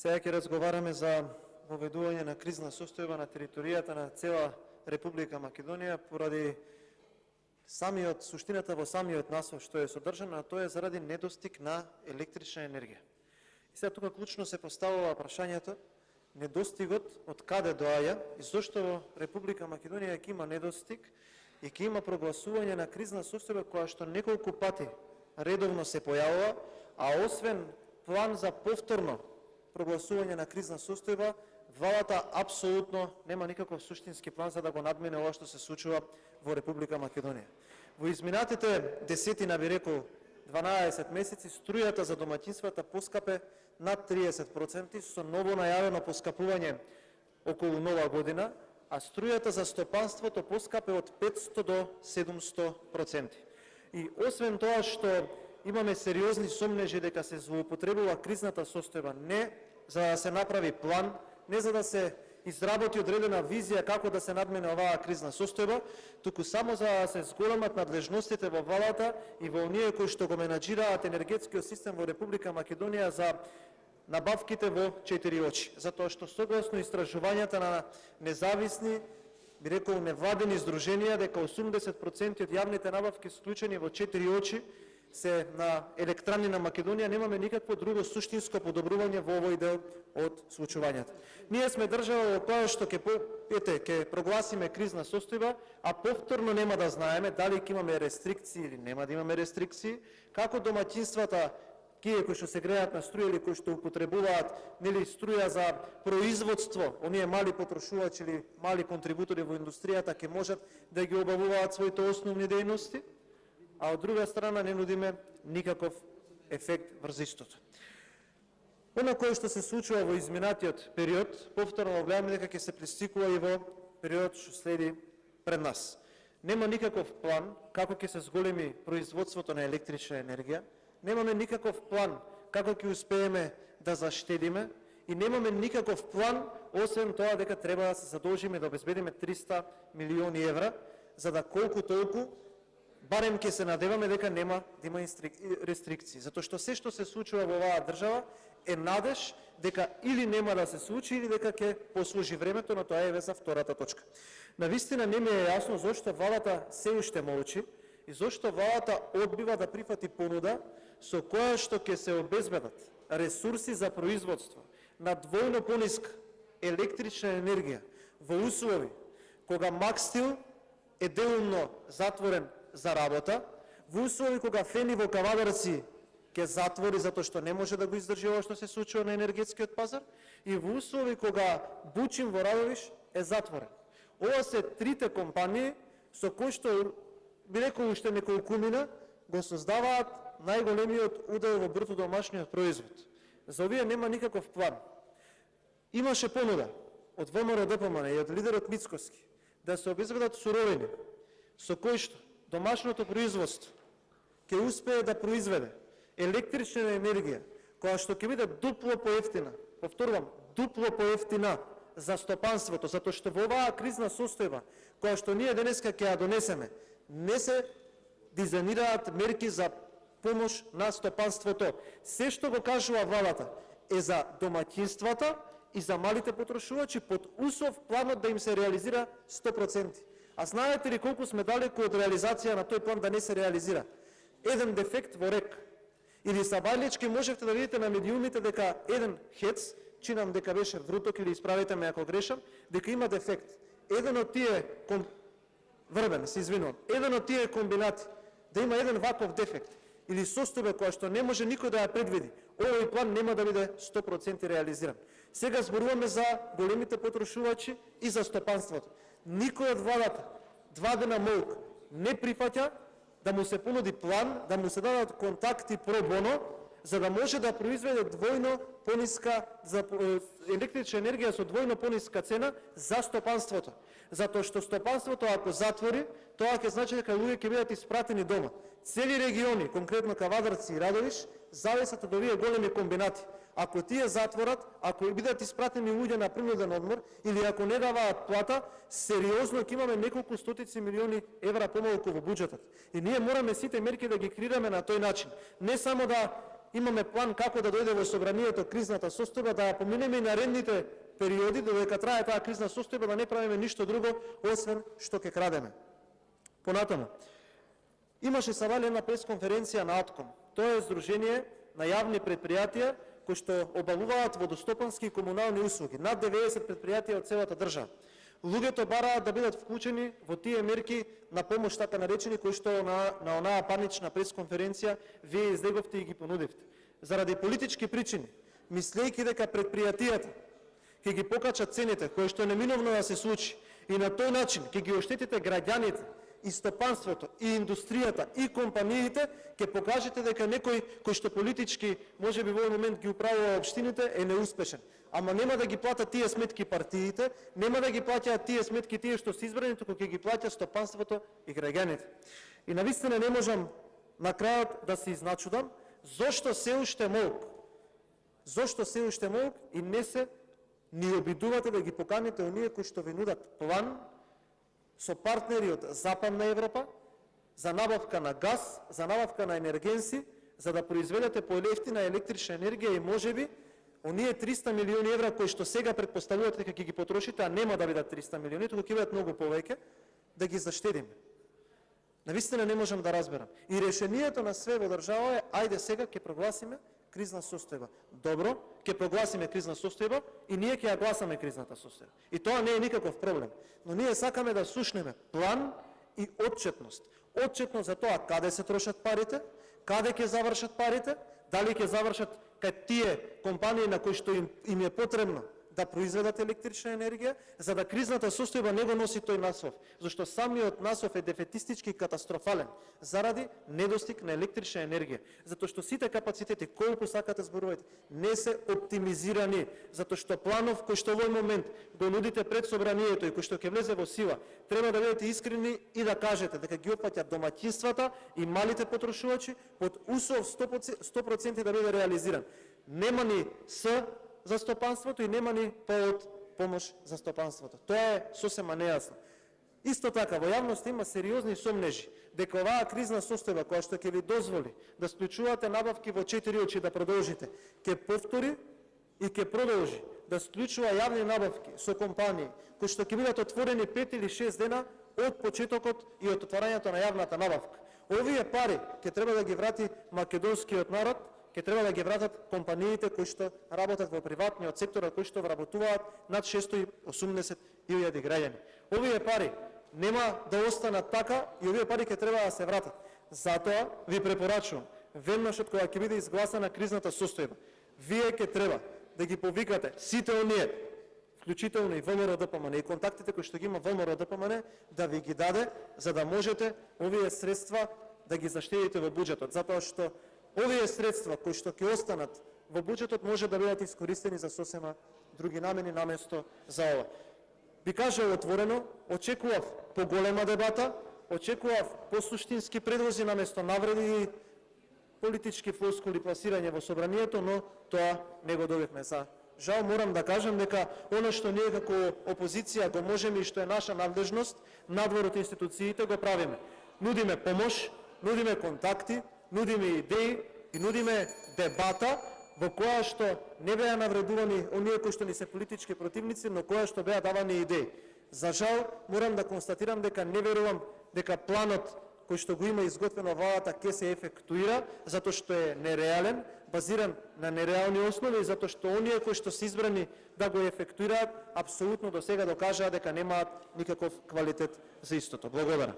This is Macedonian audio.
Сега ќе разговараме за воведување на кризна состојба на територијата на цела Република Македонија поради суштината во самиот наслов што е содржано, а тоа е заради недостиг на електрична енергија. И сега тука клучно се поставува прашањето недостигот од каде доаѓа и зошто во Република Македонија ќе има недостиг и ќе има прогласување на кризна состојба која што неколку пати редовно се појавува, а освен план за повторно прогласување на кризна состојба, владата апсолутно нема никаков суштински план за да го надмине ова што се случува во Република Македонија. Во изминатите 10, би рекол 12 месеци, струјата за домаќинствата поскапе над 30% со ново најавено поскапување околу Нова година, а струјата за стопанството поскапе од 500 до 700%. И освен тоа што имаме сериозни сомнежи дека се злоупотребува кризната состојба, не за да се направи план, не за да се изработи одредена визија како да се надмине оваа кризна состојба, туку само за да се зголемат надлежностите во владата и во оние кои што го менаџираат енергетскиот систем во Република Македонија за набавките во 4 очи. Затоа што согласно истражувањата на независни, би рекол невладени здруженија, дека 80% од јавните набавки склучени во 4 очи се на електрани на Македонија, немаме никакво друго суштинско подобрување во овој дел од случувањата. Ние сме држава во која што ќе прогласиме кризна состојба, а повторно нема да знаеме дали ќе имаме рестрикции или нема да имаме рестрикции, како домаќинствата кои што се греат на струја или кои што употребуваат струја за производство, оние мали потрошувачи или мали контрибутори во индустријата ќе можат да ги обавуваат своите основни дејности, а од друга страна не нудиме никаков ефект врз истото. Оно кое што се случува во изминатиот период, повторно гледаме дека ќе се пристикува и во период што следи пред нас. Нема никаков план како ќе се зголеми производството на електрична енергија, немаме никаков план како ќе успееме да заштедиме и немаме никаков план, освен тоа дека треба да се задолжиме да обезбедиме 300 милиони евра, за да колку толку барем ќе се надеваме дека нема да има рестрикции. Затоа што се што се случува во оваа држава е надеж дека или нема да се случи, или дека ќе послужи времето, но тоа е за втората точка. Навистина не ми е јасно зошто владата се уште молчи и зошто владата одбива да прифати понуда со која што ќе се обезбедат ресурси за производство на двојно пониска електрична енергија во услови кога Макстил е делумно затворен за работа, во услови кога Фени во Кавадарци ќе затвори затоа што не може да го издржи ова што се случува на енергетскиот пазар, и во услови кога Бучин во Радовиш е затворен. Ова се трите компании со кои што, би рекол, уште неколкумина го создаваат најголемиот удел во бруто домашниот производ. За овие нема никаков план. Имаше понуда од ВМРО ДПМН и од лидерот Мицкоски да се обезбедат суровини со кои што домашното производство ќе успее да произведе електрична енергија која што ќе биде дупло поевтина, повторувам, дупло поевтина за стопанството, затоа што во оваа кризна состојба која што ние денеска ќе ја донесеме, не се дизајнираат мерки за помош на стопанството. Се што го кажува владата е за домаќинствата и за малите потрошувачи под услов планот да им се реализира 100%. А знаете ли колку сме далеку од реализација на тој план да не се реализира? Еден дефект во РЕК. Или сабајлички можевте да видите на медиумите дека еден ХЕЦ, чинам дека беше Вруток, или исправите ме ако грешам, дека има дефект. Еден од тие Врбен, се извинувам, еден од тие комбинати да има еден ваков дефект или состојба која што не може никој да ја предвиди, овој план нема да биде 100% реализиран. Сега зборуваме за големите потрошувачи и за стопанството. Никој од владата 2 дена молк не прифаќа да му се понуди план, да му се дадат контакти про боно, за да може да произведе двојно пониска за електрична енергија со двојно пониска цена за стопанството. Затоа што стопанството ако затвори, тоа ќе значи дека луѓе ќе бидат испратени дома. Цели региони, конкретно Кавадарци и Радовиш, зависат од овие големи комбинати. Ако тие затворат, ако бидат испратени луѓе на принуден одмор или ако не даваат плата, сериозно ќе имаме неколку стотици милиони евра помалку во буџетот. И ние мораме сите мерки да ги креираме на тој начин. Не само да имаме план како да дојде во собранието кризната состојба, да ја поминеме и наредните периоди, додека трае таа кризна состојба, да не правиме ништо друго, освен што ќе крадеме. Понатаму, имаше савали една пресконференција на АТКОМ. Тоа е Сдружение на јавни предпријатија кои што обавуваат водостопански и комунални услуги. Над 90 предпријатија од целата држава. Луѓето бараат да бидат вклучени во тие мерки на помош, така наречени, кои што на онаа панична пресконференција вие излеговте и ги понудивте. Заради политички причини, мислејќи дека предпријатијата ќе ги покачат цените, кои што неминовно да се случи, и на тој начин ќе ги оштетите граѓаните, и стопанството, и индустријата, и компаниите, ќе покажете дека некој кој што политички можеби во овој момент ги управува општините е неуспешен. Ама нема да ги платат тие сметки партиите, нема да ги плаќаат тие сметки тие што се избрани, туку ќе ги плаќа стопанството и граѓаните. И навистина не можам на крајот да се изначудам зошто се уште молк. Зошто се уште молк и не се ни обидувате да ги поканите оние кои што ви нудат план со партнери од Западна Европа за набавка на газ, за набавка на енергенси, за да произведете поевтина електрична енергија и можеби оние 300 милиони евра кои што сега претпоставувате дека ќе ги потрошите, а нема да бидат 300 милиони, туку ќе бидат многу повеќе, да ги заштедиме. Навистина не можам да разберам. И решението на све во држава е, ајде сега ќе прогласиме кризна состојба. Добро, ќе прогласиме кризна состојба и ние ќе ја гласаме кризната состојба. И тоа не е никаков проблем. Но ние сакаме да слушнеме план и отчетност. Отчетност за тоа каде се трошат парите, каде ќе завршат парите, дали ќе завршат кај тие компании на кои што им е потребно да произведат електрична енергија, за да кризната состојба не го носи тој наслов, зашто самиот наслов е дефетистички катастрофален заради недостиг на електрична енергија, затоа што сите капацитети, колку сакате зборувајте, не се оптимизирани, затоа што планов кој што овој момент го нудите пред собранието и кој што ќе влезе во сила, треба да бидете искрени и да кажете дека ги опфаќа домаќинствата и малите потрошувачи под услов 100% да биде реализиран. Нема ни С за стопанството и нема ни повод помош за стопанството. Тоа е сосема нејасно. Исто така, во јавноста има сериозни сомнежи дека оваа кризна состојба која што ќе ви дозволи да склучувате набавки во 4 очи да продолжите, ќе повтори и ќе продолжи да склучува јавни набавки со компании кои што ќе бидат отворени 5 или 6 дена од почетокот и од отварањето на јавната набавка. Овие пари ќе треба да ги врати македонскиот народ, ќе треба да ги вратат компаниите кои што работат во приватниот сектор, кои што вработуваат над 680.000 граѓани. Овие пари нема да останат така и овие пари ќе треба да се вратат. Затоа ви препорачувам, веднаш од кога ќе биде изгласана кризната состојба, вие ќе треба да ги повикате сите оние, вклучително и ВМРО ДПМН и контактите кои што ги има ВМРО ДПМН, да ви ги даде, за да можете овие средства да ги заштедите во буџетот, затоа што овие средства кои што ќе останат во буџетот може да бидат искористени за сосема други намени наместо за ова. Би кажал отворено, очекував поголема дебата, очекував посуштински предлози наместо навреди и политички флоскули пласирање во собранието, но тоа не го добивме. За жал морам да кажам дека оно што ние како опозиција го можеме и што е наша надлежност, надвор од институциите го правиме. Нудиме помош, нудиме контакти, нудиме идеи и нудиме дебата во која што не беа навредувани оние кои што ни се политички противници, но која што беа давани идеи. За жал, морам да констатирам дека не верувам дека планот кој што го има изготвено владата ќе се ефектуира, затоа што е нереален, базиран на нереални основи, затоа што оние кои што се избрани да го ефектуираат, апсолутно до сега докажаа дека немаат никаков квалитет за истото. Благодарам.